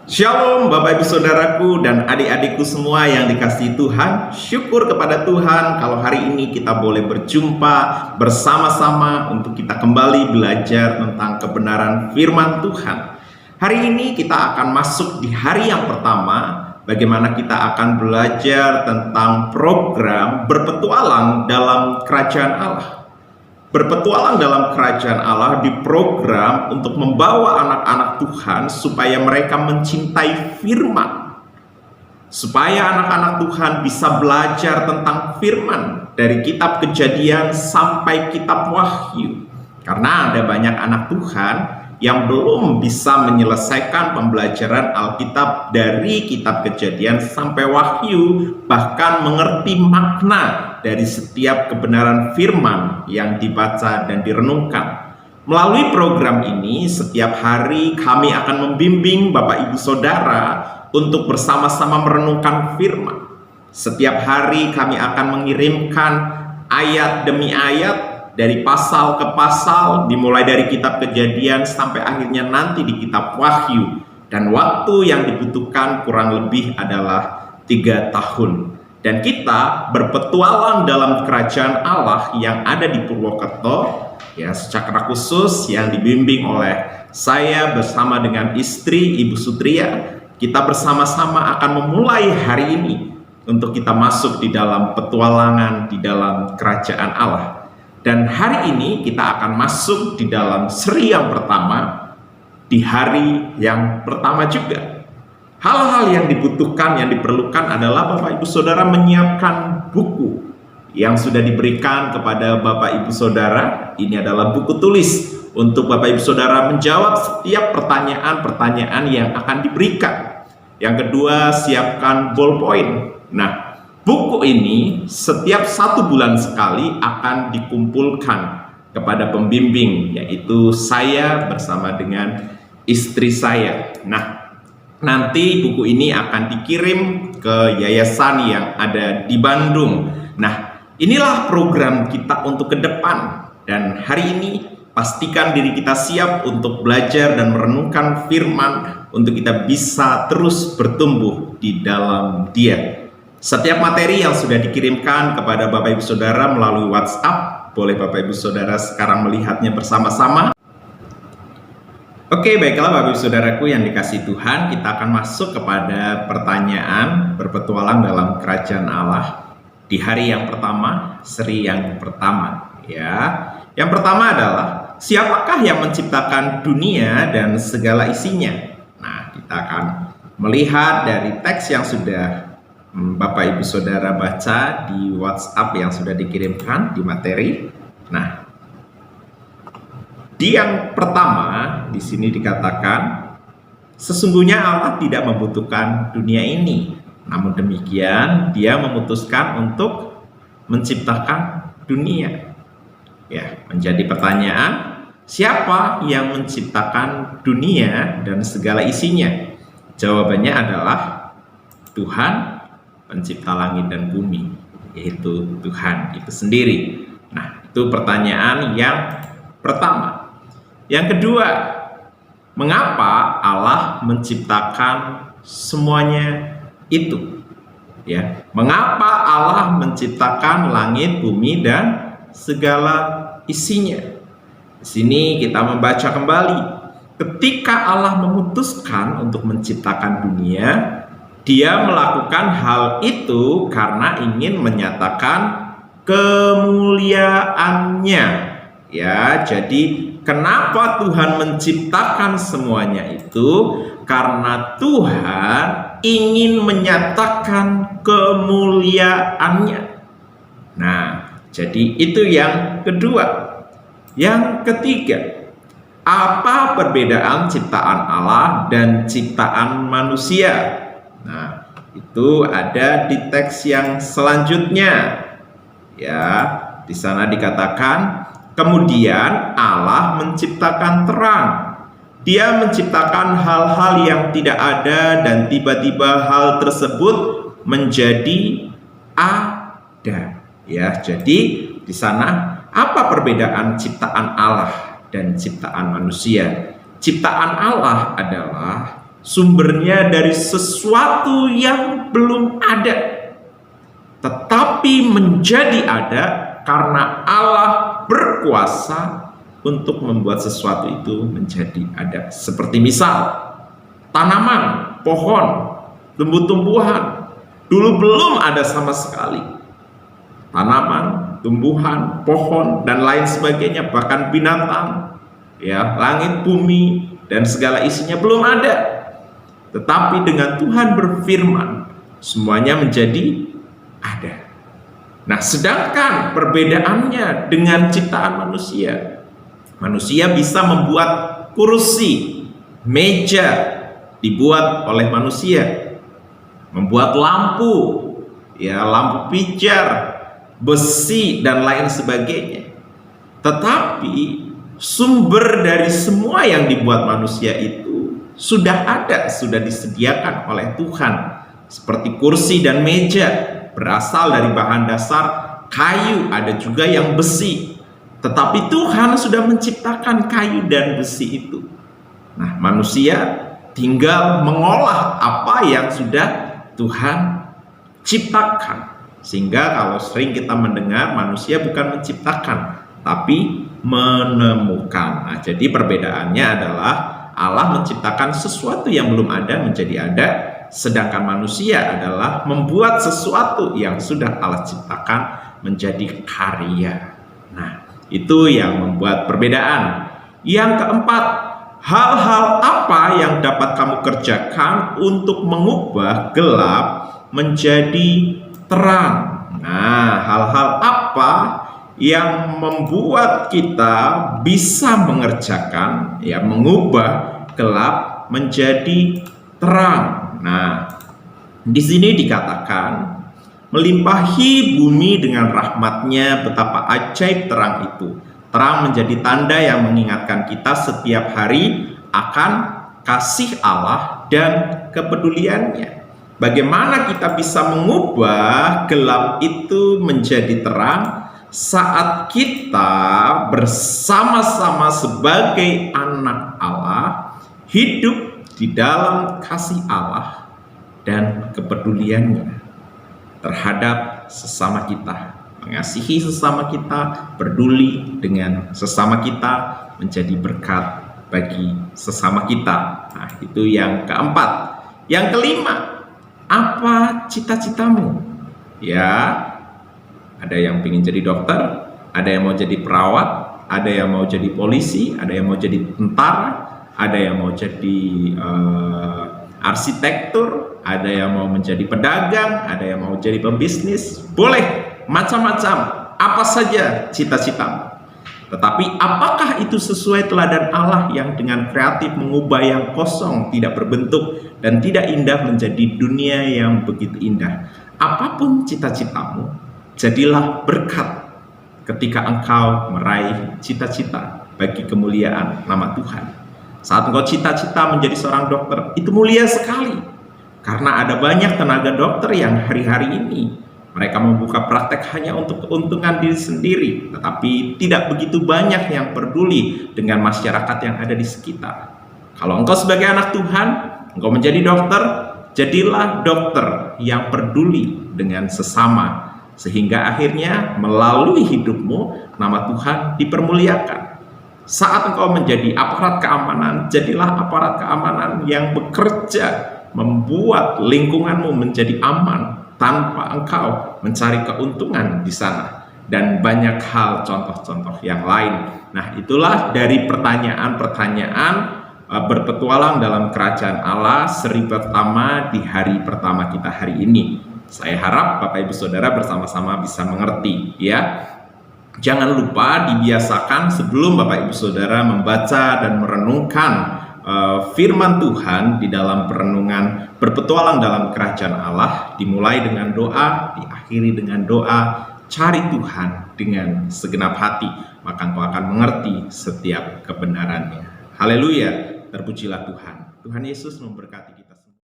Shalom Bapak Ibu Saudaraku dan adik-adikku semua yang dikasihi Tuhan. Syukur kepada Tuhan kalau hari ini kita boleh berjumpa bersama-sama untuk kita kembali belajar tentang kebenaran firman Tuhan. Hari ini kita akan masuk di hari yang pertama, bagaimana kita akan belajar tentang program berpetualang dalam kerajaan Allah. Berpetualang dalam kerajaan Allah diprogram untuk membawa anak-anak Tuhan supaya mereka mencintai firman, supaya anak-anak Tuhan bisa belajar tentang firman dari kitab Kejadian sampai kitab Wahyu. Karena ada banyak anak Tuhan yang belum bisa menyelesaikan pembelajaran Alkitab dari kitab Kejadian sampai Wahyu, bahkan mengerti makna dari setiap kebenaran firman yang dibaca dan direnungkan. Melalui program ini, setiap hari kami akan membimbing Bapak Ibu Saudara untuk bersama-sama merenungkan firman. Setiap hari kami akan mengirimkan ayat demi ayat dari pasal ke pasal, dimulai dari kitab Kejadian sampai akhirnya nanti di kitab Wahyu. Dan waktu yang dibutuhkan kurang lebih adalah 3 tahun. Dan kita berpetualang dalam kerajaan Allah yang ada di Purwokerto, ya, secara khusus yang dibimbing oleh saya bersama dengan istri Ibu Sutria. Kita bersama-sama akan memulai hari ini untuk kita masuk di dalam petualangan di dalam kerajaan Allah. Dan hari ini kita akan masuk di dalam seri yang pertama, di hari yang pertama juga. Hal-hal yang dibutuhkan, yang diperlukan adalah Bapak Ibu Saudara menyiapkan buku yang sudah diberikan kepada Bapak Ibu Saudara. Ini adalah buku tulis untuk Bapak Ibu Saudara menjawab setiap pertanyaan-pertanyaan yang akan diberikan. Yang kedua, siapkan ballpoint. Nah, buku ini setiap 1 bulan sekali akan dikumpulkan kepada pembimbing, yaitu saya bersama dengan istri saya. Nah, nanti buku ini akan dikirim ke yayasan yang ada di Bandung. Nah, inilah program kita untuk ke depan. Dan hari ini pastikan diri kita siap untuk belajar dan merenungkan firman untuk kita bisa terus bertumbuh di dalam Dia. Setiap materi yang sudah dikirimkan kepada Bapak Ibu Saudara melalui WhatsApp, boleh Bapak Ibu Saudara sekarang melihatnya bersama-sama. Oke, baiklah Bapak Ibu Saudaraku yang dikasihi Tuhan, kita akan masuk kepada pertanyaan berpetualang dalam kerajaan Allah di hari yang pertama, seri yang pertama. Ya, yang pertama adalah siapakah yang menciptakan dunia dan segala isinya? Nah, kita akan melihat dari teks yang sudah Bapak Ibu Saudara baca di WhatsApp yang sudah dikirimkan di materi. Nah, di yang pertama di sini dikatakan sesungguhnya Allah tidak membutuhkan dunia ini. Namun demikian, Dia memutuskan untuk menciptakan dunia. Ya, menjadi pertanyaan, siapa yang menciptakan dunia dan segala isinya? Jawabannya adalah Tuhan pencipta langit dan bumi, yaitu Tuhan itu sendiri. Nah, itu pertanyaan yang pertama. Yang kedua, mengapa Allah menciptakan semuanya itu? Ya, mengapa Allah menciptakan langit, bumi, dan segala isinya? Di sini kita membaca kembali. Ketika Allah memutuskan untuk menciptakan dunia, Dia melakukan hal itu karena ingin menyatakan kemuliaannya. Ya, jadi kenapa Tuhan menciptakan semuanya itu? Karena Tuhan ingin menyatakan kemuliaannya. Nah, jadi itu yang kedua. Yang ketiga, apa perbedaan ciptaan Allah dan ciptaan manusia? Nah, itu ada di teks yang selanjutnya. Ya, di sana dikatakan, kemudian Allah menciptakan terang. Dia menciptakan hal-hal yang tidak ada dan tiba-tiba hal tersebut menjadi ada. Ya, jadi di sana apa perbedaan ciptaan Allah dan ciptaan manusia? Ciptaan Allah adalah sumbernya dari sesuatu yang belum ada, tetapi menjadi ada karena Allah berkuasa untuk membuat sesuatu itu menjadi ada. Seperti misal tanaman, pohon, tumbuh-tumbuhan dulu belum ada sama sekali. Tanaman, tumbuhan, pohon, dan lain sebagainya, bahkan binatang, ya, langit, bumi, dan segala isinya belum ada. Tetapi dengan Tuhan berfirman, semuanya menjadi ada. Nah, sedangkan perbedaannya dengan ciptaan manusia, manusia bisa membuat kursi, meja dibuat oleh manusia, membuat lampu, ya, lampu pijar, besi, dan lain sebagainya. Tetapi sumber dari semua yang dibuat manusia itu sudah ada, sudah disediakan oleh Tuhan. Seperti kursi dan meja berasal dari bahan dasar kayu, ada juga yang besi. Tetapi Tuhan sudah menciptakan kayu dan besi itu. Nah, manusia tinggal mengolah apa yang sudah Tuhan ciptakan. Sehingga kalau sering kita mendengar, manusia bukan menciptakan, tapi menemukan. Nah, jadi perbedaannya adalah Allah menciptakan sesuatu yang belum ada menjadi ada, sedangkan manusia adalah membuat sesuatu yang sudah Allah ciptakan menjadi karya. Nah, itu yang membuat perbedaan. Yang keempat, hal-hal apa yang dapat kamu kerjakan untuk mengubah gelap menjadi terang? Nah, hal-hal apa yang membuat kita bisa mengerjakan, ya, mengubah gelap menjadi terang? Nah, di sini dikatakan melimpahi bumi dengan rahmatnya, betapa ajaib terang itu. Terang menjadi tanda yang mengingatkan kita setiap hari akan kasih Allah dan kepeduliannya. Bagaimana kita bisa mengubah gelap itu menjadi terang saat kita bersama-sama sebagai anak Allah hidup di dalam kasih Allah dan kepeduliannya terhadap sesama kita, mengasihi sesama kita, peduli dengan sesama kita, menjadi berkat bagi sesama kita. Nah, itu yang keempat. Yang kelima, apa cita-citamu? Ya, ada yang ingin jadi dokter, ada yang mau jadi perawat, ada yang mau jadi polisi, ada yang mau jadi tentara, ada yang mau jadi arsitektur, ada yang mau menjadi pedagang, ada yang mau jadi pembisnis. Boleh, macam-macam, apa saja cita-citamu. Tetapi apakah itu sesuai teladan Allah yang dengan kreatif mengubah yang kosong, tidak berbentuk, dan tidak indah menjadi dunia yang begitu indah? Apapun cita-citamu, jadilah berkat ketika engkau meraih cita-cita bagi kemuliaan nama Tuhan. Saat engkau cita-cita menjadi seorang dokter, itu mulia sekali. Karena ada banyak tenaga dokter yang hari-hari ini mereka membuka praktek hanya untuk keuntungan diri sendiri, tetapi tidak begitu banyak yang peduli dengan masyarakat yang ada di sekitar. Kalau engkau sebagai anak Tuhan, engkau menjadi dokter, jadilah dokter yang peduli dengan sesama, sehingga akhirnya melalui hidupmu nama Tuhan dipermuliakan. Saat engkau menjadi aparat keamanan, jadilah aparat keamanan yang bekerja membuat lingkunganmu menjadi aman tanpa engkau mencari keuntungan di sana, dan banyak hal contoh-contoh yang lain. Nah, itulah dari pertanyaan-pertanyaan berpetualang dalam kerajaan Allah seri pertama di hari pertama kita hari ini. Saya harap Bapak Ibu Saudara bersama-sama bisa mengerti, ya. Jangan lupa dibiasakan sebelum Bapak Ibu Saudara membaca dan merenungkan firman Tuhan di dalam perenungan berpetualang dalam kerajaan Allah, dimulai dengan doa, diakhiri dengan doa, cari Tuhan dengan segenap hati, maka engkau akan mengerti setiap kebenarannya. Haleluya, terpujilah Tuhan. Tuhan Yesus memberkati kita.